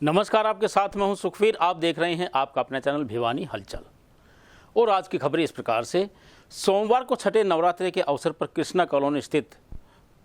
नमस्कार, आपके साथ मैं हूं सुखवीर। आप देख रहे हैं आपका अपना चैनल भिवानी हलचल। और आज की खबरें इस प्रकार से। सोमवार को छठे नवरात्रि के अवसर पर कृष्णा कॉलोनी स्थित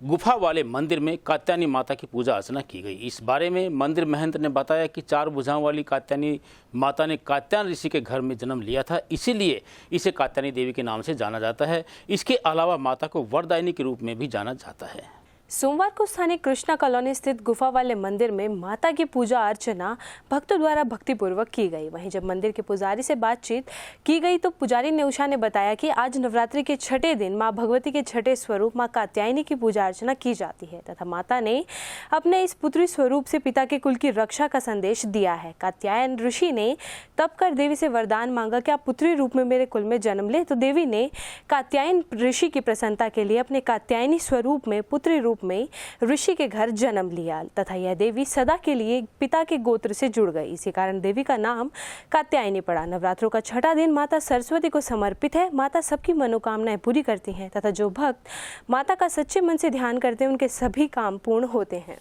गुफा वाले मंदिर में कात्यायनी माता की पूजा अर्चना की गई। इस बारे में मंदिर महंत ने बताया कि 4 भुजाओं वाली कात्यायनी माता ने कात्यायन ऋषि के घर में जन्म लिया था, इसीलिए इसे कात्यायनी देवी के नाम से जाना जाता है। इसके अलावा माता को वरदायिनी के रूप में भी जाना जाता है। सोमवार को स्थानीय कृष्णा कॉलोनी स्थित गुफा वाले मंदिर में माता की पूजा अर्चना भक्तों द्वारा भक्तिपूर्वक की गई। वहीं जब मंदिर के पुजारी से बातचीत की गई तो पुजारी नेउषा ने बताया कि आज नवरात्रि के छठे दिन मां भगवती के छठे स्वरूप मां कात्यायनी की पूजा अर्चना की जाती है तथा माता ने अपने इस पुत्री स्वरूप से पिता के कुल की रक्षा का संदेश दिया है। कात्यायन ऋषि ने तप कर देवी से वरदान मांगा कि आप पुत्री रूप में मेरे कुल में जन्म ले, तो देवी ने कात्यायन ऋषि की प्रसन्नता के लिए अपने कात्यायनी स्वरूप में पुत्री रूप में ऋषि के घर जन्म लिया तथा यह देवी सदा के लिए पिता के गोत्र से जुड़ गई। इसी कारण देवी का नाम कात्यायनी पड़ा। नवरात्रों का छठा दिन माता सरस्वती को समर्पित है। माता सबकी मनोकामनाएं पूरी करती हैं तथा जो भक्त माता का सच्चे मन से ध्यान करते हैं उनके सभी काम पूर्ण होते हैं।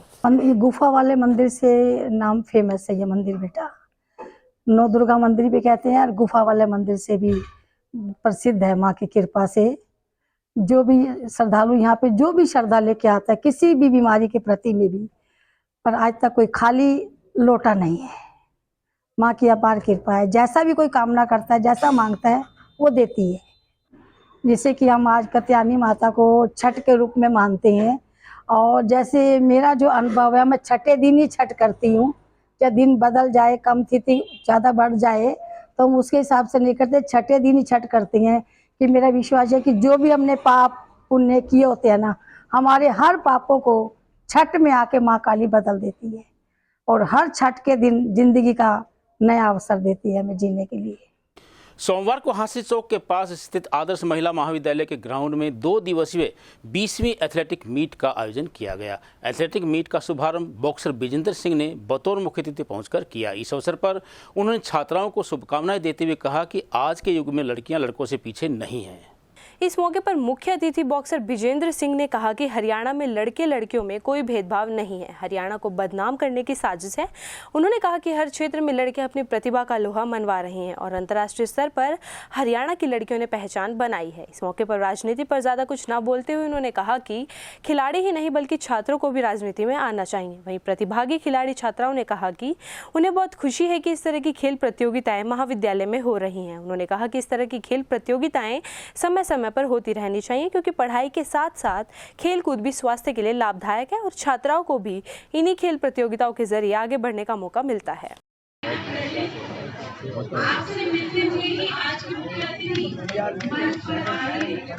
गुफा वाले मंदिर से नाम फेमस है ये मंदिर बेटा। नौ दुर्गा मंदिर भी कहते हैं और गुफा वाले मंदिर से भी प्रसिद्ध है। माँ की कृपा से जो भी श्रद्धालु यहाँ पे जो भी श्रद्धा लेके आता है किसी भी बीमारी के प्रति में भी, पर आज तक कोई खाली लोटा नहीं है। माँ की अपार कृपा है। जैसा भी कोई कामना करता है, जैसा मांगता है वो देती है। जैसे कि हम आज कात्यायनी माता को छठ के रूप में मानते हैं और जैसे मेरा जो अनुभव है, मैं छठे दिन ही छठ करती हूँ। या दिन बदल जाए, कम तिथि ज़्यादा बढ़ जाए तो हम उसके हिसाब से नहीं करते, छठे दिन ही छठ करते हैं। कि मेरा विश्वास है कि जो भी हमने पाप पुण्य किए होते हैं ना, हमारे हर पापों को छठ में आके माँ काली बदल देती है और हर छठ के दिन जिंदगी का नया अवसर देती है हमें जीने के लिए। सोमवार को हांसी चौक के पास स्थित आदर्श महिला महाविद्यालय के ग्राउंड में 2 दिवसीय 20वीं एथलेटिक मीट का आयोजन किया गया। एथलेटिक मीट का शुभारंभ बॉक्सर विजेंद्र सिंह ने बतौर मुख्य अतिथि पहुंचकर किया। इस अवसर पर उन्होंने छात्राओं को शुभकामनाएं देते हुए कहा कि आज के युग में लड़कियां लड़कों से पीछे नहीं हैं। इस मौके पर मुख्य अतिथि बॉक्सर विजेंद्र सिंह ने कहा कि हरियाणा में लड़के लड़कियों में कोई भेदभाव नहीं है। हरियाणा को बदनाम करने की साजिश है। उन्होंने कहा कि हर क्षेत्र में लड़कियां अपनी प्रतिभा का लोहा मनवा रही हैं और अंतर्राष्ट्रीय स्तर पर हरियाणा की लड़कियों ने पहचान बनाई है। इस मौके पर राजनीति पर ज्यादा कुछ न बोलते हुए उन्होंने कहा कि खिलाड़ी ही नहीं बल्कि छात्रों को भी राजनीति में आना चाहिए। वहीं प्रतिभागी खिलाड़ी छात्राओं ने कहा कि उन्हें बहुत खुशी है कि इस तरह की खेल प्रतियोगिताएं महाविद्यालय में हो रही हैं। उन्होंने कहा कि इस तरह की खेल प्रतियोगिताएं समय समय पर होती रहनी चाहिए क्योंकि पढ़ाई के साथ साथ खेल कूद भी स्वास्थ्य के लिए लाभदायक है और छात्राओं को भी इन्हीं खेल प्रतियोगिताओं के जरिए आगे बढ़ने का मौका मिलता है। आपसे मिलते हुए ही आज की मुख्य अतिथि मंच पर आ रही हैं।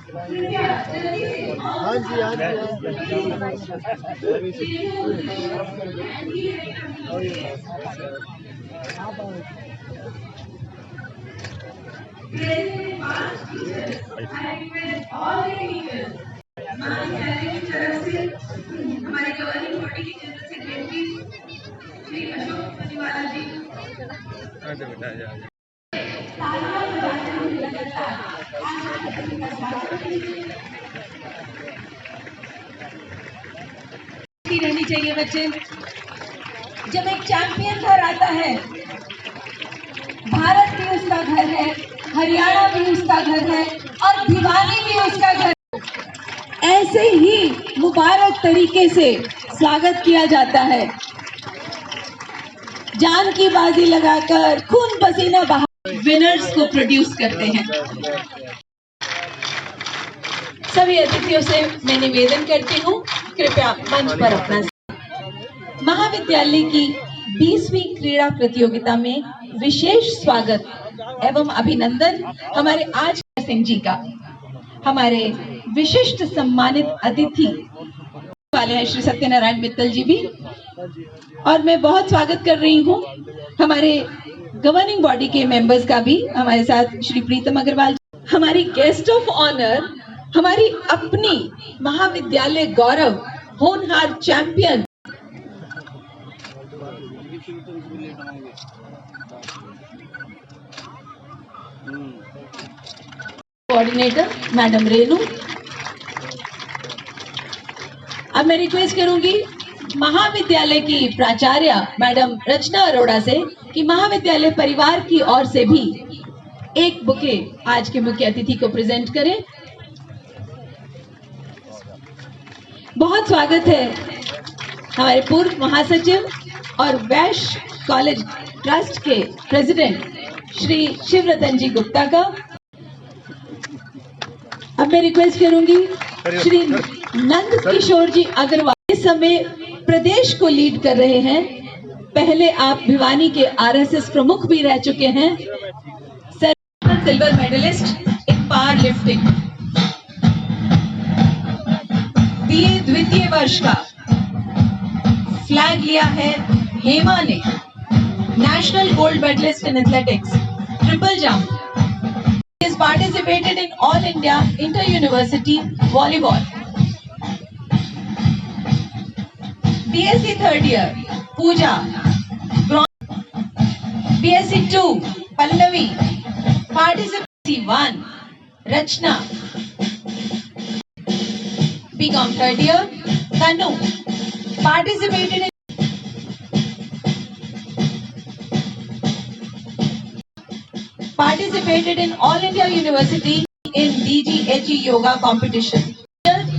हमारे गवर्निंग बॉडी के जनरल सेक्रेटरी श्री अशोक परिवाला जी रहनी चाहिए। बच्चे, जब एक चैंपियन घर आता है, भारत भी उसका घर है, हरियाणा भी उसका घर है और भिवानी भी उसका घर। ऐसे ही मुबारक तरीके से स्वागत किया जाता है। जान की बाजी लगाकर खून पसीना बहा विनर्स को प्रोड्यूस करते हैं। सभी अतिथियों से मैं निवेदन करती हूँ, कृपया मंच पर अपना। महाविद्यालय की 20वीं क्रीड़ा प्रतियोगिता में विशेष स्वागत एवं अभिनंदन हमारे आज सिंह जी का। हमारे विशिष्ट सम्मानित अतिथि वाले हैं श्री सत्यनारायण मित्तल जी भी, और मैं बहुत स्वागत कर रही हूँ हमारे गवर्निंग बॉडी के मेंबर्स का भी। हमारे साथ श्री प्रीतम अग्रवाल, हमारी गेस्ट ऑफ ऑनर, हमारी अपनी महाविद्यालय गौरव होनहार चैंपियन कोऑर्डिनेटर मैडम रेनू। अब मैं रिक्वेस्ट करूंगी महाविद्यालय की प्राचार्य मैडम रचना अरोड़ा से कि महाविद्यालय परिवार की ओर से भी एक बुके आज के मुख्य अतिथि को प्रेजेंट करें। बहुत स्वागत है हमारे पूर्व महासचिव और वैश्य कॉलेज ट्रस्ट के प्रेसिडेंट श्री शिवरतन जी गुप्ता का। अब मैं रिक्वेस्ट करूंगी श्री नंद किशोर जी अग्रवाल, इस समय प्रदेश को लीड कर रहे हैं। पहले आप भिवानी के आरएसएस प्रमुख भी रह चुके हैं। Silver medalist in power lifting, BA द्वितीय वर्ष का फ्लैग लिया है हेमा ने। National gold medalist in athletics, triple jump, has participated in All India Inter-University Volleyball. BSc third year, Pooja. BSc 2, Pallavi. Participating 1, Rachna. BCom third year, Tanu. Participated in All India University in DGHE Yoga competition.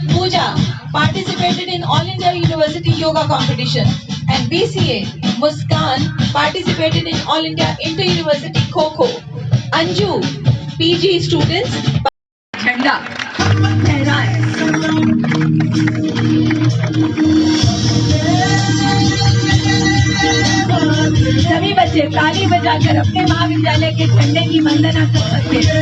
Pooja participated in All India University Yoga competition. And BCA Muskan participated in All India Inter-University Kho-Kho. Anju, PG students, झंडा लहराएं। सभी बच्चे ताली बजाकर अपने महाविद्यालय के झंडे की वंदना कर सकते हैं।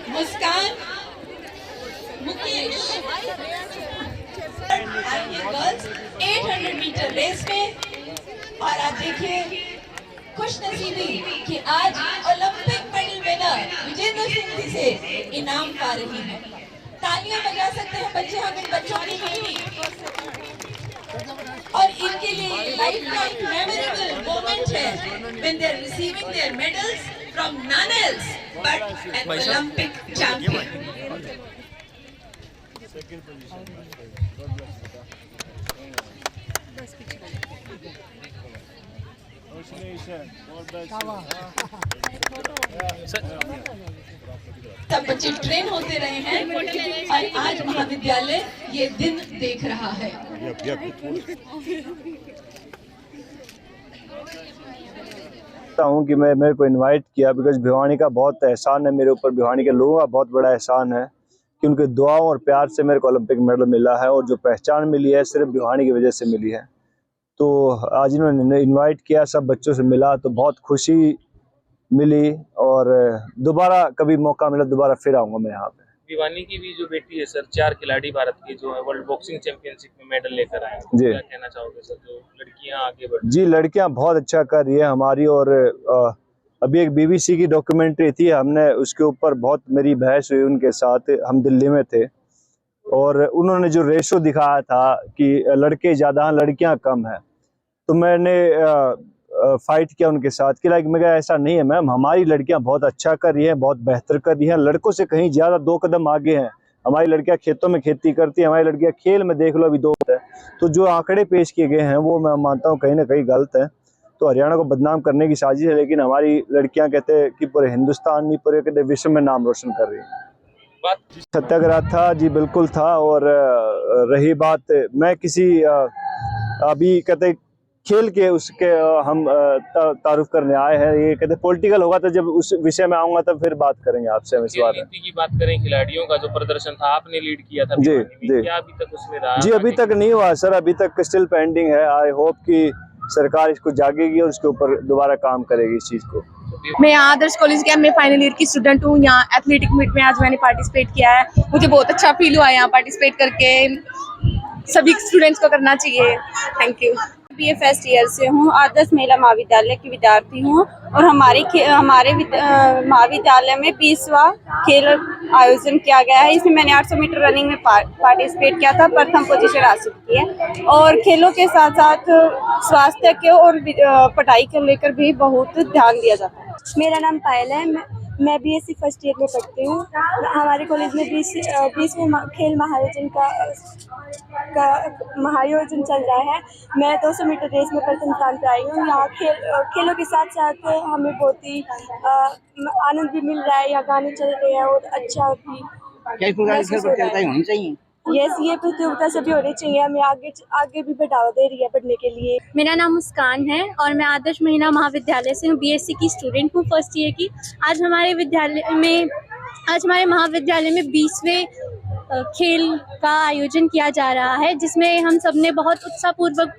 मुस्कान, मुकेश, आएंगे गर्ल्स 800 मीटर रेस में। और आप देखिए खुशनसीबी कि आज Olympic medal winner Vijender Singh ji से इनाम पा रही है। तालियां बजा सकते हैं बच्चे, हम इन बच्चों के लिए और इनके लिए लाइफ टाइम मेमोरेबल मोमेंट है when they are receiving their medals from none else but an Olympic champion. सब बच्चे ट्रेन होते रहे हैं और आज महाविद्यालय ये दिन देख रहा है। हूँ कि मेरे को इनवाइट किया बिकॉज भिवानी का बहुत एहसान है मेरे ऊपर, भिवानी के लोगों का बहुत बड़ा एहसान है कि उनके दुआओं और प्यार से मेरे को ओलंपिक मेडल मिला है और जो पहचान मिली है सिर्फ भिवानी की वजह से मिली है। तो आज इन्होंने इनवाइट किया, सब बच्चों से मिला तो बहुत खुशी मिली और दोबारा कभी मौका मिला दोबारा फिर आऊँगा मैं यहाँ पे। भिवानी की भी जो बेटी है सर, 4 खिलाड़ी भारत के जो है वर्ल्ड बॉक्सिंग चैंपियनशिप में मेडल लेकर आए हैं। जी, क्या कहना चाहोगे सर, जो लड़कियां आगे बढ़? जी, लड़कियां बहुत अच्छा कर रही है हमारी। और अभी एक BBC की डॉक्यूमेंट्री थी, हमने उसके ऊपर बहुत मेरी बहस हुई उनके साथ, हम दिल्ली में थे और उन्होंने जो रेशो दिखाया था कि लड़के ज़्यादा लड़कियां कम है, तो मैंने फाइट किया उनके साथ कि लाइक मैं ऐसा नहीं है मैम, हमारी लड़कियां बहुत अच्छा कर रही हैं, बहुत बेहतर कर रही हैं, लड़कों से कहीं ज़्यादा 2 कदम आगे हैं। हमारी लड़कियां खेतों में खेती करती हैं, हमारी लड़कियां खेल में देख लो अभी 2 है। तो जो आंकड़े पेश किए गए हैं वो मैं मानता हूँ कहीं ना कहीं गलत है। तो हरियाणा को बदनाम करने की साजिश है, लेकिन हमारी लड़कियाँ कहते हैं कि पूरे हिंदुस्तान नहीं पूरे कहते विश्व में नाम रोशन कर रही हैं। सत्याग्रह था जी, बिल्कुल था। और रही बात मैं किसी अभी कहते खेल के उसके हम तारुफ करने आए हैं, ये कहते पॉलिटिकल होगा तो जब उस विषय में आऊंगा तब फिर बात करेंगे आपसे हम इस बारे में। की बात करें, खिलाड़ियों का जो प्रदर्शन था आपने लीड किया था जी, जी, क्या अभी तक उसमें रहा? जी अभी तक नहीं हुआ सर, अभी तक स्टिल पेंडिंग है। आई होप कि सरकार इसको जागेगी और उसके ऊपर दोबारा काम करेगी इस चीज को। मैं यहाँ आदर्श कॉलेज के मैं फाइनल ईयर की स्टूडेंट हूँ। यहाँ एथलेटिक मीट में आज मैंने पार्टिसिपेट किया है, मुझे बहुत अच्छा फील हुआ यहाँ पार्टिसिपेट करके। सभी स्टूडेंट्स को करना चाहिए। Thank you. BA first year से हूँ। आदर्श महिला महाविद्यालय की विद्यार्थी हूँ और हमारे महाविद्यालय में 20वां खेल आयोजन किया गया है। इसमें मैंने 800 मीटर रनिंग में पार्टिसिपेट किया था, प्रथम पोजीशन हासिल की है। और खेलों के साथ साथ स्वास्थ्य के और पढ़ाई को लेकर भी बहुत ध्यान दिया जाता है। मेरा नाम पायल है, मैं बीएससी फर्स्ट ईयर में पढ़ती हूँ। हमारे कॉलेज में 20वें खेल महाआयोजन का महाआयोजन चल रहा है। मैं 200 मीटर रेस में प्रथम स्थान पर आई हूँ। यहाँ खेलों के साथ साथ हमें बहुत ही आनंद भी मिल रहा है। यहाँ गाने चल रहे हैं और अच्छा भी होनी चाहिए। यस, ये प्रतियोगिता सभी होनी चाहिए। हमें आगे भी बढ़ावा दे रही है पढ़ने के लिए। मेरा नाम मुस्कान है और मैं आदर्श महिला महाविद्यालय से हूँ। बीएससी की स्टूडेंट हूँ, फर्स्ट ईयर की। आज हमारे महाविद्यालय में 20वें खेल का आयोजन किया जा रहा है, जिसमें हम सब ने बहुत उत्साहपूर्वक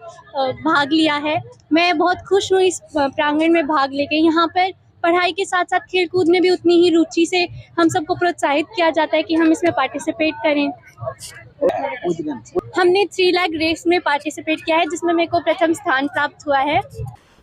भाग लिया है। मैं बहुत खुश हूँ इस प्रांगण में भाग लेके। यहाँ पर पढ़ाई के साथ साथ खेल कूद में भी उतनी ही रुचि से हम सबको प्रोत्साहित किया जाता है कि हम इसमें पार्टिसिपेट करें। हमने 3 लाख रेस में पार्टिसिपेट किया है, जिसमें मेरे को प्रथम स्थान प्राप्त हुआ है।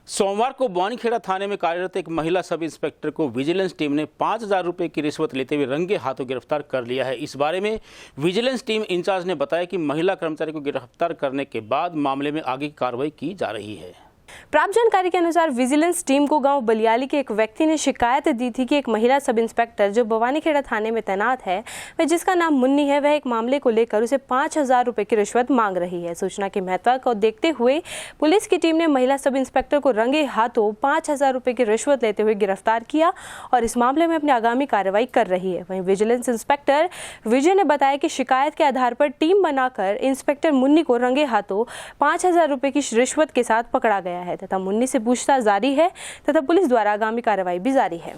सोमवार को बवानीखेड़ा थाने में कार्यरत एक महिला सब इंस्पेक्टर को विजिलेंस टीम ने 5000 रुपये की रिश्वत लेते हुए रंगे हाथों गिरफ्तार कर लिया है। इस बारे में विजिलेंस टीम इंचार्ज ने बताया कि महिला कर्मचारी को गिरफ्तार करने के बाद मामले में आगे की कार्रवाई की जा रही है। प्राप्त जानकारी के अनुसार विजिलेंस टीम को गांव बलियाली के एक व्यक्ति ने शिकायत दी थी कि एक महिला सब इंस्पेक्टर जो बवानीखेड़ा थाने में तैनात है, वह जिसका नाम मुन्नी है, वह एक मामले को लेकर उसे 5000 रुपये की रिश्वत मांग रही है। सूचना के महत्व को देखते हुए पुलिस की टीम ने महिला सब इंस्पेक्टर को रंगे हाथों 5000 रुपये की रिश्वत लेते हुए गिरफ्तार किया और इस मामले में अपनी आगामी कार्रवाई कर रही है। वहीं विजिलेंस इंस्पेक्टर विजय ने बताया कि शिकायत के आधार पर टीम बनाकर इंस्पेक्टर मुन्नी को रंगे हाथों 5000 रुपये की रिश्वत के साथ पकड़ा गया है तथा मुन्नी से पूछताछ जारी है तथा पुलिस द्वारा आगामी कार्रवाई भी जारी है।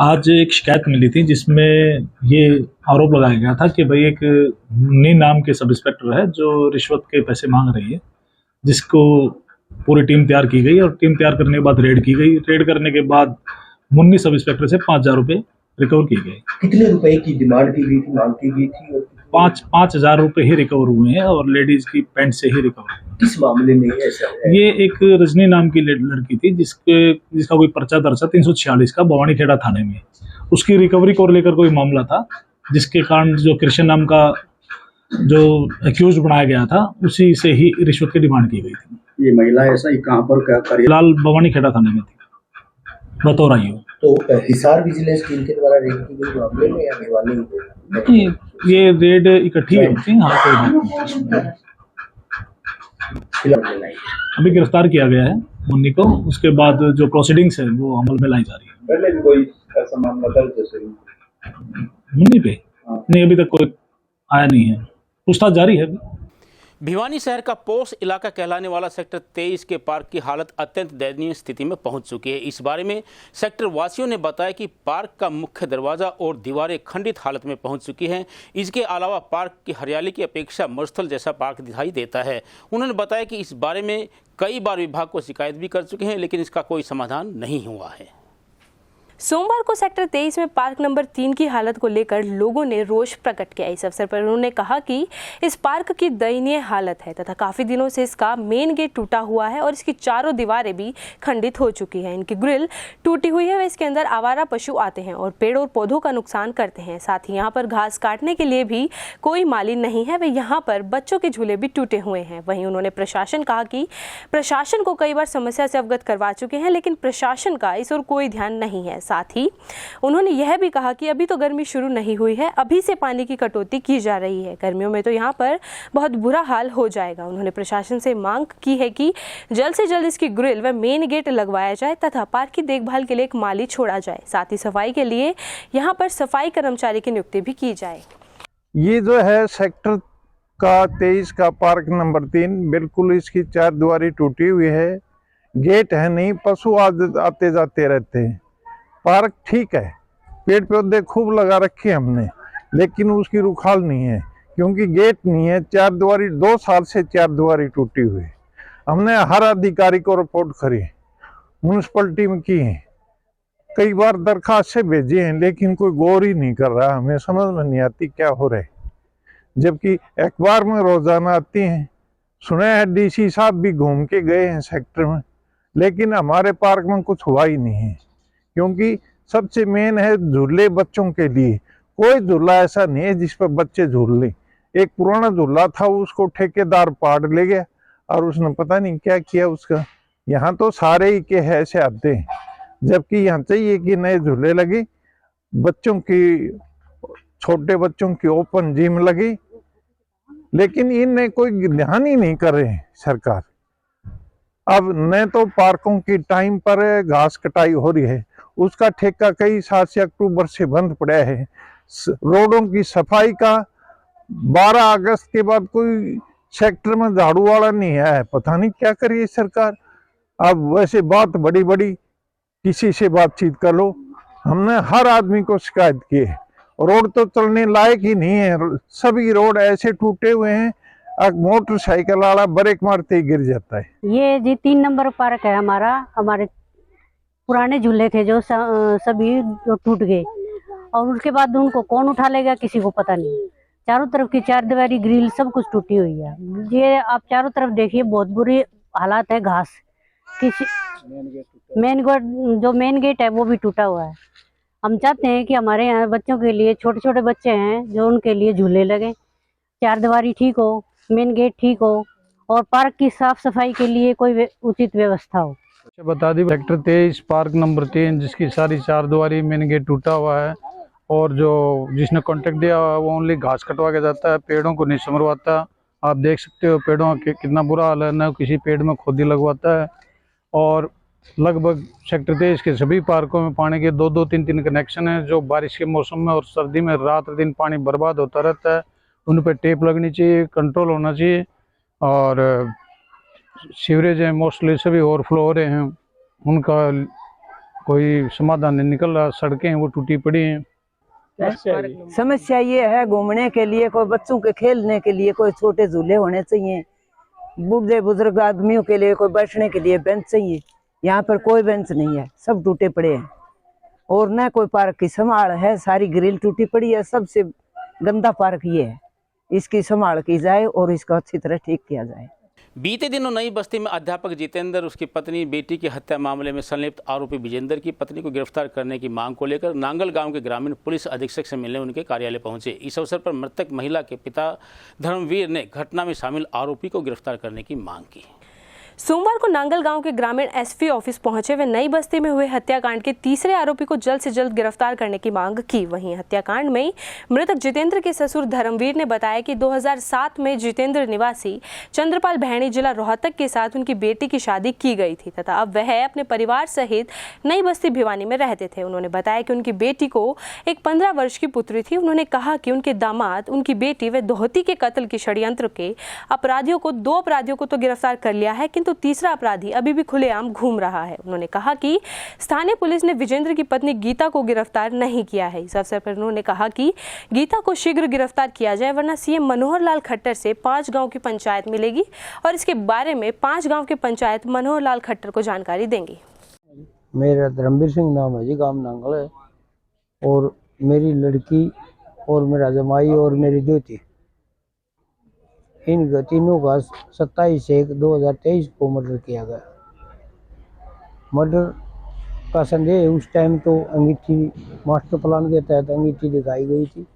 आज एक शिकायत मिली थी जिसमें ये आरोप लगाया गया था कि भाई एक मुन्नी नाम के सब इंस्पेक्टर है जो रिश्वत के पैसे मांग रही है, जिसको पूरी टीम तैयार की गई और टीम तैयार करने के बाद रेड की गई। रेड करने के बाद मुन्नी सब इंस्पेक्टर से 5000 रुपये रिकवर किए गए। कितने रुपए की डिमांड की गई थी, मांग की गई थी? 5000 रुपये ही रिकवर हुए हैं और लेडीज की पैंट से ही रिकवर। किस मामले में ऐसा है? ये एक रजनी नाम की लड़की थी जिसका कोई पर्चा दर्ज था 346 का बवानीखेड़ा थाने में। उसकी रिकवरी को लेकर कोई मामला था, जिसके कारण जो कृष्ण नाम का जो एक्यूज बनाया गया था उसी से ही रिश्वत की डिमांड की गई थी। ये महिला ऐसा ही कहाँ पर क्या कर? फिलहाल बवानीखेड़ा थाने में थी, बतौर आईओ। तो हिसार विजिलेंस टीम के द्वारा रेड की गई मामले में या भिवानी में? ये रेड इकट्ठी होती है। हाँ, कोई बात नहीं। अभी गिरफ्तार किया गया है मुन्नी को। उसके बाद जो प्रोसीडिंग्स है वो अमल में लाई जा रही है। पहले भी कोई ऐसा मामला दर्ज है मुन्नी पे? नहीं, अभी तक कोई आया नहीं है, पूछताछ जारी है। भिवानी शहर का पोश इलाका कहलाने वाला सेक्टर 23 के पार्क की हालत अत्यंत दयनीय स्थिति में पहुंच चुकी है। इस बारे में सेक्टर वासियों ने बताया कि पार्क का मुख्य दरवाजा और दीवारें खंडित हालत में पहुंच चुकी हैं। इसके अलावा पार्क की हरियाली की अपेक्षा मरुस्थल जैसा पार्क दिखाई देता है। उन्होंने बताया कि इस बारे में कई बार विभाग को शिकायत भी कर चुके हैं, लेकिन इसका कोई समाधान नहीं हुआ है। सोमवार को सेक्टर 23 में पार्क नंबर 3 की हालत को लेकर लोगों ने रोष प्रकट किया। इस अवसर पर उन्होंने कहा कि इस पार्क की दयनीय हालत है तथा काफ़ी दिनों से इसका मेन गेट टूटा हुआ है और इसकी चारों दीवारें भी खंडित हो चुकी हैं। इनकी ग्रिल टूटी हुई है व इसके अंदर आवारा पशु आते हैं और पेड़ और पौधों का नुकसान करते हैं। साथ ही यहाँ पर घास काटने के लिए भी कोई माली नहीं है व यहाँ पर बच्चों के झूले भी टूटे हुए हैं। वहीं उन्होंने प्रशासन को कई बार समस्या से अवगत करवा चुके हैं, लेकिन प्रशासन का इस ओर कोई ध्यान नहीं है। साथ ही उन्होंने यह भी कहा कि अभी तो गर्मी शुरू नहीं हुई है, अभी से पानी की कटौती की जा रही है, गर्मियों में तो यहाँ पर बहुत बुरा हाल हो जाएगा। उन्होंने प्रशासन से मांग की है कि जल्द से जल्द इसकी ग्रिल व मेन गेट लगवाया जाए तथा पार्क की देखभाल के लिए एक माली छोड़ा जाए। साथ ही सफाई के लिए यहाँ पर सफाई कर्मचारी की नियुक्ति भी की जाए। ये जो है सेक्टर का 23 का पार्क नंबर 3, बिल्कुल इसकी चारदीवारी टूटी हुई है, गेट है नहीं, पशु आते जाते रहते हैं। पार्क ठीक है, पेड़ पौधे खूब लगा रखे हमने, लेकिन उसकी रुखाल नहीं है क्योंकि गेट नहीं है। चारदीवारी 2 साल से चारदीवारी टूटी हुई है। हमने हर अधिकारी को रिपोर्ट करी, म्यूनसिपलिटी में की है, कई बार दरखास्त से भेजी हैं, लेकिन कोई गौर ही नहीं कर रहा। हमें समझ में नहीं आती क्या हो रहा है, जबकि अखबार में रोजाना आती हैं, सुना है डीसी साहब भी घूम के गए हैं सेक्टर में, लेकिन हमारे पार्क में कुछ हुआ ही नहीं है। क्योंकि सबसे मेन है झूले बच्चों के लिए। कोई झूला ऐसा नहीं है जिस पर बच्चे झूल लें। एक पुराना झूला था, उसको ठेकेदार पाड़ ले गया और उसने पता नहीं क्या किया उसका। यहाँ तो सारे ही के है से आते हैं, जबकि यहाँ चाहिए कि नए झूले लगे, बच्चों की, छोटे बच्चों की ओपन जिम लगी, लेकिन इनने कोई ध्यान ही नहीं कर रहे हैं सरकार। अब न तो पार्कों की टाइम पर घास कटाई हो रही है, उसका ठेका कई 7 से अक्टूबर से बंद पड़ा है। रोडों की सफाई का 12 अगस्त के बाद कोई सेक्टर में झाड़ू वाला नहीं है, पता नहीं क्या करिए सरकार। अब वैसे बात बड़ी बड़ी किसी से बातचीत कर लो, हमने हर आदमी को शिकायत की है। रोड तो चलने लायक ही नहीं है, सभी रोड ऐसे टूटे हुए हैं, मोटरसाइकिल वाला ब्रेक मारते ही गिर जाता है। ये जी 3 नंबर पार्क है हमारा। हमारे पुराने झूले थे जो सभी जो टूट गए, और उसके बाद उनको कौन उठा लेगा किसी को पता नहीं। चारों तरफ की 4 दीवारी ग्रिल सब कुछ टूटी हुई है। ये आप चारों तरफ देखिए, बहुत बुरी हालात है। घास किसी मेन गेट है वो भी टूटा हुआ है। हम चाहते हैं कि हमारे यहाँ बच्चों के लिए, छोटे छोटे बच्चे हैं जो, उनके लिए झूले लगे, 4 दीवारी ठीक हो, मेन गेट ठीक हो, और पार्क की साफ सफाई के लिए कोई उचित व्यवस्था हो। बता दी सेक्टर 23 पार्क नंबर 3, जिसकी सारी 4 दीवारी मेन गेट टूटा हुआ है, और जो जिसने कॉन्ट्रैक्ट दिया वो ओनली घास कटवा के जाता है, पेड़ों को नहीं संवरवाता। आप देख सकते हो पेड़ों का कितना बुरा हाल है, न किसी पेड़ में खोदी लगवाता है। और लगभग सेक्टर 23 के सभी पार्कों में पानी के 2-2, 3-3 कनेक्शन है, जो बारिश के मौसम में और सर्दी में रात दिन पानी बर्बाद होता रहता है। उन पर टेप लगनी चाहिए, कंट्रोल होना चाहिए। और सीवरेज है मोस्टली सभी ओवरफ्लो हो रहे हैं, उनका कोई समाधान नहीं निकल रहा। सड़कें हैं वो टूटी पड़ी हैं। समस्या ये है, घूमने के लिए, कोई बच्चों के खेलने के लिए कोई छोटे झूले होने चाहिए, बूढ़े बुजुर्ग आदमियों के लिए कोई बैठने के लिए बेंच चाहिए। यहाँ पर कोई बेंच नहीं है, सब टूटे पड़े हैं, और न कोई पार्क की संभाल है, सारी ग्रिल टूटी पड़ी है। सबसे गंदा पार्क ये है, इसकी संभाल की जाए और इसको अच्छी तरह ठीक किया जाए। बीते दिनों नई बस्ती में अध्यापक जितेंद्र, उसकी पत्नी, बेटी की हत्या मामले में संलिप्त आरोपी विजेंद्र की पत्नी को गिरफ्तार करने की मांग को लेकर नांगल गांव के ग्रामीण पुलिस अधीक्षक से मिलने उनके कार्यालय पहुंचे। इस अवसर पर मृतक महिला के पिता धर्मवीर ने घटना में शामिल आरोपी को गिरफ्तार करने की मांग की। सोमवार को नांगल गांव के ग्रामीण एसपी ऑफिस पहुंचे वे नई बस्ती में हुए हत्याकांड के तीसरे आरोपी को जल्द से जल्द गिरफ्तार करने की मांग की। वहीं हत्याकांड में मृतक जितेंद्र के ससुर धर्मवीर ने बताया कि 2007 में जितेंद्र निवासी चंद्रपाल भैणी जिला रोहतक के साथ उनकी बेटी की शादी की गई थी तथा अब वह अपने परिवार सहित नई बस्ती भिवानी में रहते थे। उन्होंने बताया कि उनकी बेटी को एक 15 वर्ष की पुत्री थी। उन्होंने कहा कि उनके दामाद, उनकी बेटी व दोहती के कत्ल के षड्यंत्र के अपराधियों को, 2 अपराधियों को तो गिरफ्तार कर लिया है, किंतु तीसरा अपराधी अभी भी खुलेआम घूम रहा है। उन्होंने कहा कि स्थानीय पुलिस ने विजेंद्र की पत्नी गीता को गिरफ्तार नहीं किया है। इस अवसर पर उन्होंने कहा कि गीता को शीघ्र गिरफ्तार किया जाए, वरना सीएम मनोहर लाल खट्टर से 5 गांव की पंचायत मिलेगी और इसके बारे में 5 गांव की पंचायत मनोहर लाल खट्टर को जानकारी देंगी। मेरा धर्मवीर सिंह नाम है जी, गांव नांगल है, और मेरी लड़की और मेरा जमाई और मेरी दोती, इन तीनों का 27/1/2023 को मर्डर किया गया। मर्डर का संदेह उस टाइम तो अंगीठी मास्टर प्लान के तहत अंगीठी दिखाई गई थी,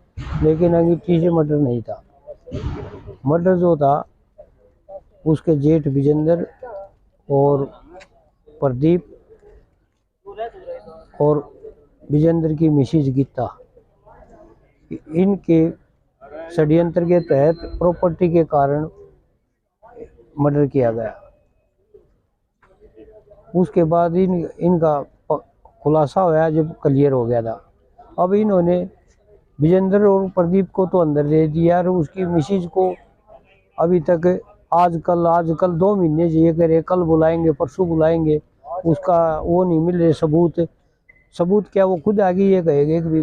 लेकिन अंगीठी से मर्डर नहीं था। मर्डर जो था उसके जेठ विजेंद्र और प्रदीप और विजेंद्र की मिसेज गीता, इनके षड्यंत्र के तहत प्रॉपर्टी के कारण मर्डर किया गया। उसके बाद इनका खुलासा हुआ जब क्लियर हो गया था। अब इन्होंने विजेंद्र और प्रदीप को तो अंदर दे दिया और उसकी मिसेज को अभी तक आजकल 2 महीने से ये कह रहे कल बुलाएंगे, परसों बुलाएंगे, उसका वो नहीं मिल रहे सबूत क्या, वो खुद आगे ये कहेंगे कि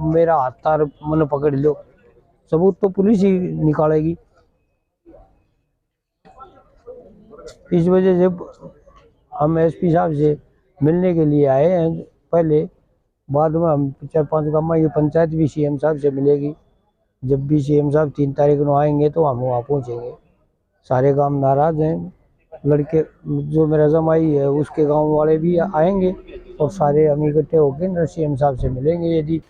मेरा हाथ तार मन पकड़ लो। सबूत तो पुलिस ही निकालेगी। इस वजह से हम एसपी साहब से मिलने के लिए आए हैं पहले, बाद में हम 4-5 गाँव में ये पंचायत भी सीएम साहब से मिलेगी। जब भी सीएम साहब 3 तारीख को आएंगे तो हम वहाँ पहुँचेंगे। सारे गांव नाराज हैं। लड़के जो मेरा जमाई है उसके गांव वाले भी आएंगे और सारे हम इकट्ठे होकर नरसिंह साहब से मिलेंगे। यदि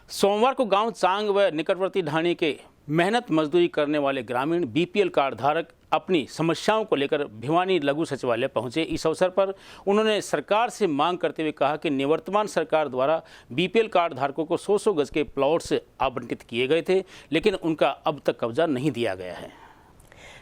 सोमवार को गांव चांग व निकटवर्ती ढाणी के मेहनत मजदूरी करने वाले ग्रामीण बीपीएल कार्ड धारक अपनी समस्याओं को लेकर भिवानी लघु सचिवालय पहुंचे। इस अवसर पर उन्होंने सरकार से मांग करते हुए कहा कि निवर्तमान सरकार द्वारा बीपीएल कार्ड धारकों को 100 गज के प्लॉट्स आवंटित किए गए थे, लेकिन उनका अब तक कब्जा नहीं दिया गया है।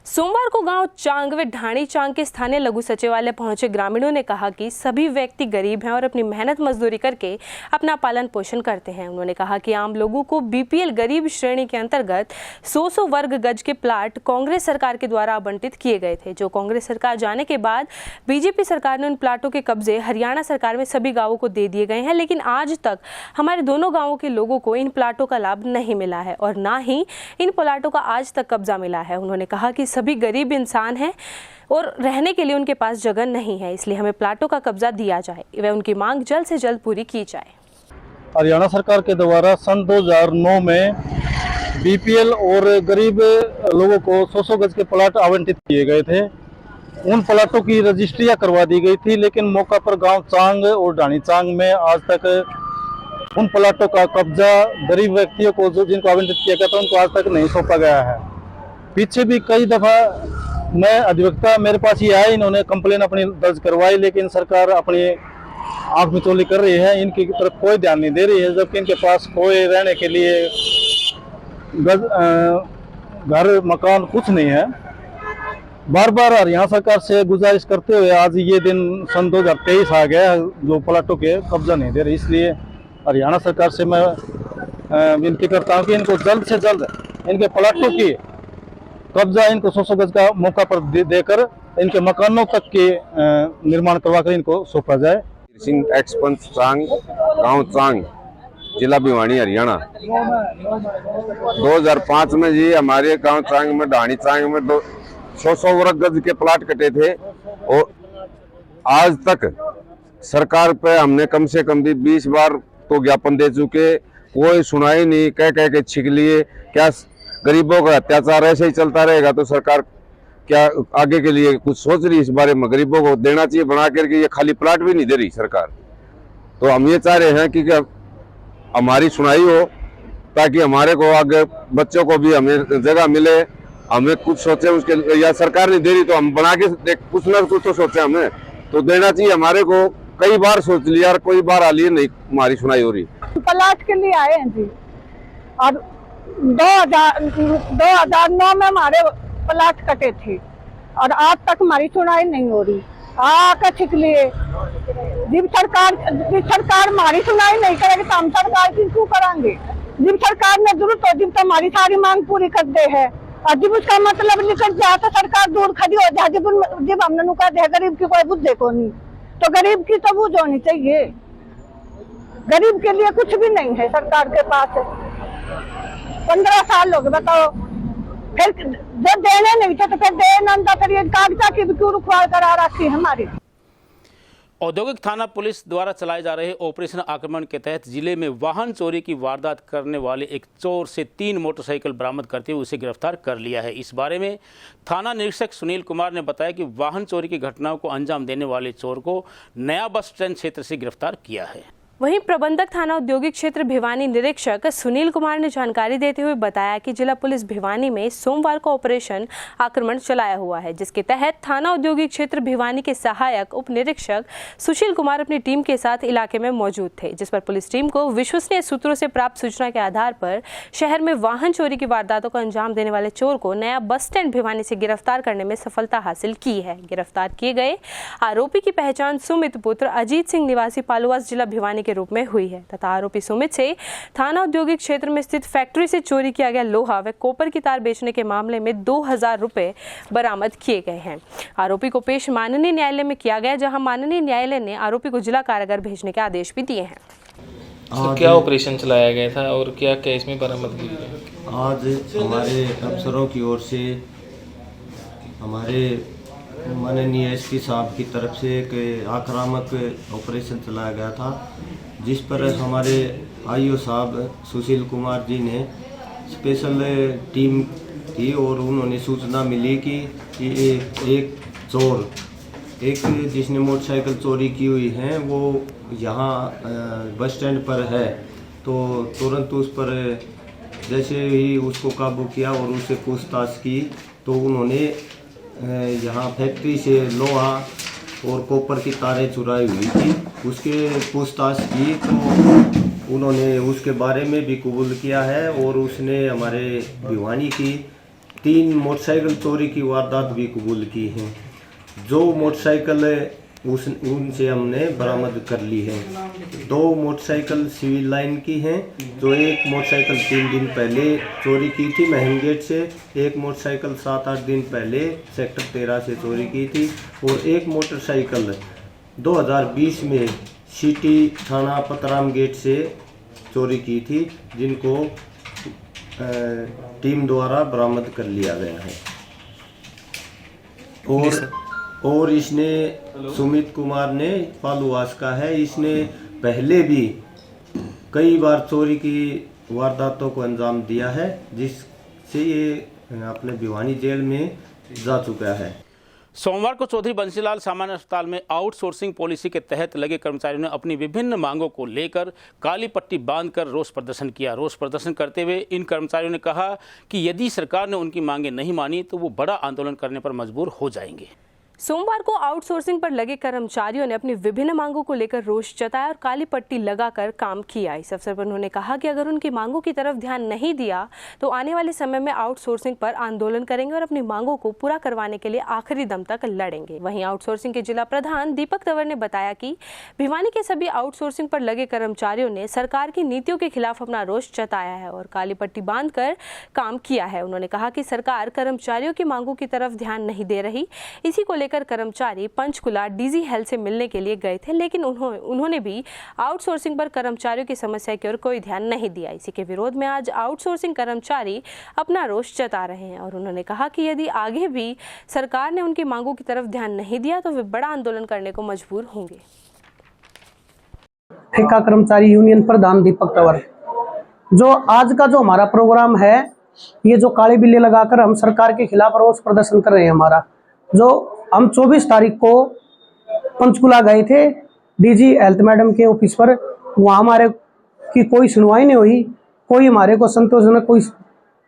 सोमवार को गांव चांग व ढाणी चांग के स्थानीय लघु सचिवालय पहुंचे ग्रामीणों ने कहा कि सभी व्यक्ति गरीब हैं और अपनी मेहनत मजदूरी करके अपना पालन पोषण करते हैं। उन्होंने कहा कि आम लोगों को बीपीएल गरीब श्रेणी के अंतर्गत 100 वर्ग गज के प्लाट कांग्रेस सरकार के द्वारा आवंटित किए गए थे, जो कांग्रेस सरकार जाने के बाद बीजेपी सरकार ने उन प्लाटों के कब्जे हरियाणा सरकार में सभी गाँवों को दे दिए गए हैं, लेकिन आज तक हमारे दोनों गाँवों के लोगों को इन प्लाटों का लाभ नहीं मिला है और न ही इन प्लाटों का आज तक कब्जा मिला है। उन्होंने कहा कि सभी गरीब इंसान हैं और रहने के लिए उनके पास जगह नहीं है, इसलिए हमें प्लाटों का कब्जा दिया जाए व उनकी मांग जल्द से जल्द पूरी की जाए। हरियाणा सरकार के द्वारा सन 2009 में बीपीएल और गरीब लोगों को 100 गज के प्लाट आवंटित किए गए थे। उन प्लाटों की रजिस्ट्रियां करवा दी गई थी, लेकिन मौका पर गांव चांग और ढाणी चांग में आज तक उन प्लाटों का कब्जा गरीब व्यक्तियों को जिनको आवंटित किया गया था उनको आज तक नहीं सौंपा गया है। पीछे भी कई दफ़ा मैं अधिवक्ता मेरे पास ही आए, इन्होंने कंप्लेन अपनी दर्ज करवाई, लेकिन सरकार अपनी आंख मिचौली कर रही है, इनकी तरफ कोई ध्यान नहीं दे रही है, जबकि इनके पास कोई रहने के लिए घर मकान कुछ नहीं है। बार बार हरियाणा सरकार से गुजारिश करते हुए आज ये दिन सन 2023 आ गया जो प्लाटों के कब्जा नहीं दे रही, इसलिए हरियाणा सरकार से मैं विनती करता हूँ कि इनको जल्द से जल्द इनके प्लाटों की कब्जा इनको 100 गज का मौका पर देकर इनके मकानों तक के निर्माण करवाकर इनको सौंपा जाए। सिंह एक्स पंच चांग, गांव चांग, जिला भिवानी, हरियाणा। 2005 में जी हमारे गांव चांग में ढाणी चांग में 100 वर्ग गज के प्लाट कटे थे और आज तक सरकार पे हमने कम से कम भी 20 बार तो ज्ञापन दे चुके, कोई सुनाई नहीं, कह के छिक लिए। क्या गरीबों का अत्याचार ऐसे ही चलता रहेगा तो सरकार क्या आगे के लिए कुछ सोच रही इस बारे में? गरीबों को देना चाहिए बना करके, ये खाली प्लाट भी नहीं दे रही सरकार। तो हम ये चाह रहे हैं कि हमारी सुनाई हो ताकि हमारे को आगे बच्चों को भी हमें जगह मिले, हमें कुछ सोचे उसके, या सरकार नहीं दे रही तो हम बना के कुछ ना कुछ तो सोचे, हमें तो देना चाहिए हमारे को। कई बार सोच लिया और कोई बार आ लिए नहीं हमारी सुनाई हो रही। प्लाट के लिए आए हैं जी और 2009 में हमारे प्लाट कटे थे और आज तक हमारी सुनाई नहीं हो रही। आकर छिक लिए, जब सरकार हमारी सुनाई नहीं करेगी तो हम सरकार की क्यों कराएंगे? जब सरकार ने जरूरत हो जब तो हमारी सारी मांग पूरी कर दे है और जब उसका मतलब निकल जाए तो सरकार दूर खड़ी हो जाए। जब हमने नुका दे गरीब की कोई बुद्धि को नहीं, तो गरीब की तो बुझ होनी चाहिए। गरीब के लिए कुछ भी नहीं है सरकार के पास। 15 साल हो गए, बताओ, फिर जब देने नहीं थे तो फिर देना था, फिर ये कागजा की भी क्यों रुखवाड़ करा रखी हमारी। औद्योगिक थाना पुलिस द्वारा चलाए जा रहे ऑपरेशन आक्रमण के तहत जिले में वाहन चोरी की वारदात करने वाले एक चोर से 3 मोटरसाइकिल बरामद करते हुए उसे गिरफ्तार कर लिया है। इस बारे में थाना निरीक्षक सुनील कुमार ने बताया कि वाहन चोरी की घटनाओं को अंजाम देने वाले चोर को नया बस स्टैंड क्षेत्र से गिरफ्तार किया है। वहीं प्रबंधक थाना औद्योगिक क्षेत्र भिवानी निरीक्षक सुनील कुमार ने जानकारी देते हुए बताया कि जिला पुलिस भिवानी में सोमवार को ऑपरेशन आक्रमण चलाया हुआ है, जिसके तहत थाना औद्योगिक क्षेत्र भिवानी के सहायक उप निरीक्षक सुशील कुमार अपनी टीम के साथ इलाके में मौजूद थे, जिस पर पुलिस टीम को विश्वसनीय सूत्रों से प्राप्त सूचना के आधार पर शहर में वाहन चोरी की वारदातों को अंजाम देने वाले चोर को नया बस स्टैंड भिवानी से गिरफ्तार करने में सफलता हासिल की है। गिरफ्तार किए गए आरोपी की पहचान सुमित पुत्र अजीत सिंह निवासी पालुआस जिला भिवानी के रूप में हुई है तथा आरोपी सुमित से थाना औद्योगिक क्षेत्र में स्थित फैक्ट्री से चोरी किया गया लोहा व कॉपर की तार बेचने के मामले में 2000 रुपए बरामद किए गए हैं। आरोपी को पेश माननीय न्यायालय में किया गया, जहां माननीय न्यायालय ने आरोपी को जिला कारागार भेजने के आदेश भी दिए हैं। तो क्या ऑपरेशन चलाया गया था और क्या क्या इसमें बरामद की गई? आज हमारे अफसरों की ओर से हमारे माननीय एसपी साहब की तरफ से एक आक्रामक ऑपरेशन चलाया गया था, जिस पर हमारे आईओ साहब सुशील कुमार जी ने स्पेशल टीम थी और उन्होंने सूचना मिली कि एक चोर जिसने मोटरसाइकिल चोरी की हुई है वो यहाँ बस स्टैंड पर है। तो तुरंत उस पर जैसे ही उसको काबू किया और उससे पूछताछ की तो उन्होंने यहाँ फैक्ट्री से लोहा और कॉपर की तारें चुराई हुई थी। उसके पूछताछ की तो उन्होंने उसके बारे में भी कबूल किया है और उसने हमारे भिवानी की 3 मोटरसाइकिल चोरी की वारदात भी कबूल की हैं। जो मोटरसाइकिल उनसे हमने बरामद कर ली है। 2 मोटरसाइकिल सिविल लाइन की हैं, जो एक मोटरसाइकिल 3 दिन पहले चोरी की थी महम गेट से, एक मोटरसाइकिल 7-8 दिन पहले सेक्टर 13 से चोरी की थी और एक मोटरसाइकिल 2020 में सिटी थाना पतराम गेट से चोरी की थी, जिनको टीम द्वारा बरामद कर लिया गया है। और इसने सुमित कुमार ने पालूवास का है। इसने पहले भी कई बार चोरी की वारदातों को अंजाम दिया है, जिससे ये अपने भिवानी जेल में जा चुका है। सोमवार को चौधरी बंसीलाल सामान्य अस्पताल में आउटसोर्सिंग पॉलिसी के तहत लगे कर्मचारियों ने अपनी विभिन्न मांगों को लेकर काली पट्टी बांधकर रोष प्रदर्शन किया। रोष प्रदर्शन करते हुए इन कर्मचारियों ने कहा कि यदि सरकार ने उनकी मांगें नहीं मानी तो वो बड़ा आंदोलन करने पर मजबूर हो जाएंगे। सोमवार को आउटसोर्सिंग पर लगे कर्मचारियों ने अपनी विभिन्न मांगों को लेकर रोष जताया और काली पट्टी लगाकर काम किया। इस अवसर पर उन्होंने कहा कि अगर उनकी मांगों की तरफ ध्यान नहीं दिया तो आने वाले समय में आउटसोर्सिंग पर आंदोलन करेंगे और अपनी मांगों को पूरा करवाने के लिए आखिरी दम तक लड़ेंगे। वहीं आउटसोर्सिंग के जिला प्रधान दीपक तंवर ने बताया कि भिवानी के सभी आउटसोर्सिंग पर लगे कर्मचारियों ने सरकार की नीतियों के खिलाफ अपना रोष जताया है और काली पट्टी बांधकर काम किया है। उन्होंने कहा कि सरकार कर्मचारियों की मांगों की तरफ ध्यान नहीं दे रही। इसी को लेकर कर्मचारी पंचकुला डीजी हेल्थ से मिलने के लिए गए थे, लेकिन उन्होंने भी आउटसोर्सिंग पर कर्मचारियों की समस्या की ओर कोई ध्यान नहीं दिया। इसी के विरोध में आज आउटसोर्सिंग कर्मचारी अपना रोष जता रहे हैं और उन्होंने कहा कि यदि आगे भी सरकार ने उनकी मांगों की तरफ ध्यान नहीं दिया तो वे बड़ा आंदोलन करने को मजबूर होंगे। ठेका कर्मचारी यूनियन प्रधान दीपक तंवर, जो आज का जो हमारा प्रोग्राम है, ये जो काले बिल्ले लगाकर हम सरकार के खिलाफ रोष प्रदर्शन कर रहे हैं। हमारा जो हम 24 तारीख को पंचकुला गए थे डीजी हेल्थ मैडम के ऑफिस पर, वहाँ हमारे की कोई सुनवाई नहीं हुई, कोई हमारे को संतोषजनक कोई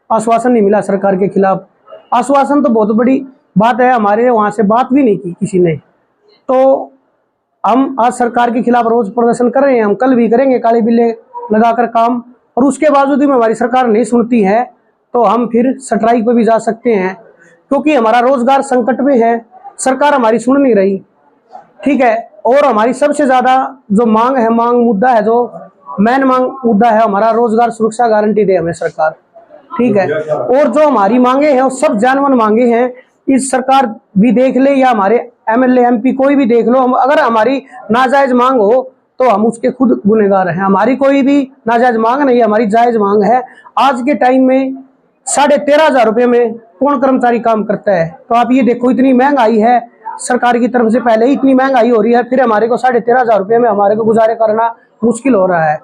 आश्वासन नहीं मिला सरकार के खिलाफ। आश्वासन तो बहुत बड़ी बात है, हमारे वहाँ से बात भी नहीं की किसी ने। तो हम आज सरकार के खिलाफ रोज प्रदर्शन कर रहे हैं, हम कल भी करेंगे काले बिल्ले लगाकर काम, और उसके बावजूद भी हमारी सरकार नहीं सुनती है तो हम फिर स्ट्राइक पे भी जा सकते हैं, क्योंकि हमारा रोजगार संकट में है, सरकार हमारी सुन नहीं रही। ठीक है, और हमारी सबसे ज्यादा जो मांग है, मांग मुद्दा है, जो मेन मांग मुद्दा है हमारा, रोजगार सुरक्षा गारंटी दे हमें सरकार। ठीक है, और जो हमारी मांगे हैं वो सब जानवन मांगे हैं, इस सरकार भी देख ले या हमारे एमएलए एमपी कोई भी देख लो, हम अगर हमारी नाजायज मांग हो तो हम उसके खुद गुनहगार हैं। हमारी कोई भी नाजायज मांग नहीं, हमारी जायज मांग है। आज के टाइम में 13,500 रुपये में कौन कर्मचारी काम करता है? तो आप ये देखो, इतनी महंगाई है, सरकार की तरफ से पहले ही इतनी महंगाई हो रही है, फिर हमारे को 13,500 रुपये में हमारे को गुजारे करना मुश्किल हो रहा है।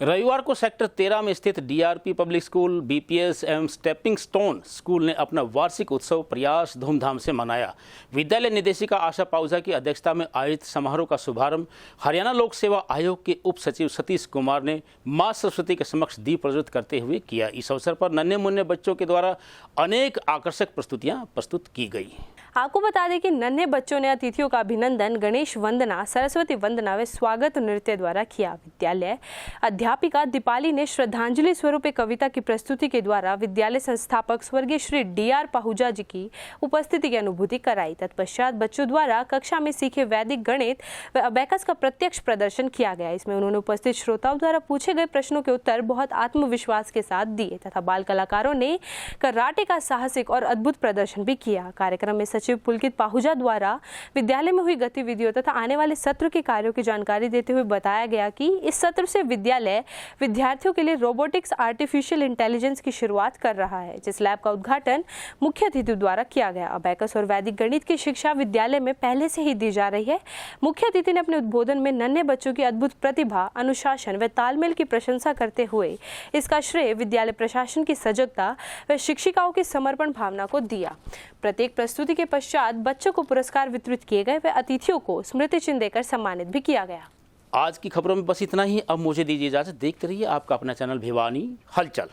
रविवार को सेक्टर 13 में स्थित डीआरपी पब्लिक स्कूल, बीपीएस एवं स्टेपिंग स्टोन स्कूल ने अपना वार्षिक उत्सव प्रयास धूमधाम से मनाया। विद्यालय निदेशिका आशा पाऊजा की अध्यक्षता में आयोजित समारोह का शुभारंभ हरियाणा लोक सेवा आयोग के उप सचिव सतीश कुमार ने मां सरस्वती के समक्ष दीप प्रज्वलित करते हुए किया। इस अवसर पर नन्हे मुन्ने बच्चों के द्वारा अनेक आकर्षक प्रस्तुतियां प्रस्तुत की गई। आपको बता दें कि नन्हे बच्चों ने अतिथियों का अभिनंदन गणेश वंदना, सरस्वती वंदना व स्वागत नृत्य द्वारा किया। विद्यालय अध्यापिका दीपाली ने श्रद्धांजलि स्वरूप एक कविता की प्रस्तुति के द्वारा विद्यालय संस्थापक स्वर्गीय श्री डीआर पाहुजा जी की उपस्थिति की अनुभूति कराई। तत्पश्चात बच्चों द्वारा कक्षा में सीखे वैदिक गणित व अबैकस का प्रत्यक्ष प्रदर्शन किया गया। इसमें उन्होंने उपस्थित श्रोताओं द्वारा पूछे गए प्रश्नों के उत्तर बहुत आत्मविश्वास के साथ दिए तथा बाल कलाकारों ने कराटे का साहसिक और अद्भुत प्रदर्शन भी किया। कार्यक्रम में सचिव सचिव पुलकित पाहुजा द्वारा विद्यालय में हुई गतिविधियों तथा आने वाले सत्र के कार्यों की जानकारी देते हुए बताया गया कि इस सत्र से विद्यालय विद्यार्थियों के लिए रोबोटिक्स आर्टिफिशियल इंटेलिजेंस की शुरुआत कर रहा है, जिस लैब का उद्घाटन मुख्य अतिथि द्वारा किया गया। अबैकस और वैदिक गणित की शिक्षा विद्यालय में पहले से ही दी जा रही है। मुख्य अतिथि ने अपने उद्बोधन में नन्हे बच्चों की अद्भुत प्रतिभा, अनुशासन व तालमेल की प्रशंसा करते हुए इसका श्रेय विद्यालय प्रशासन की सजगता व शिक्षिकाओं की समर्पण भावना को दिया। प्रत्येक प्रस्तुति के पश्चात बच्चों को पुरस्कार वितरित किए गए व अतिथियों को स्मृति चिन्ह देकर सम्मानित भी किया गया। आज की खबरों में बस इतना ही। अब मुझे दीजिए इजाजत। देखते रहिए आपका अपना चैनल भिवानी हलचल।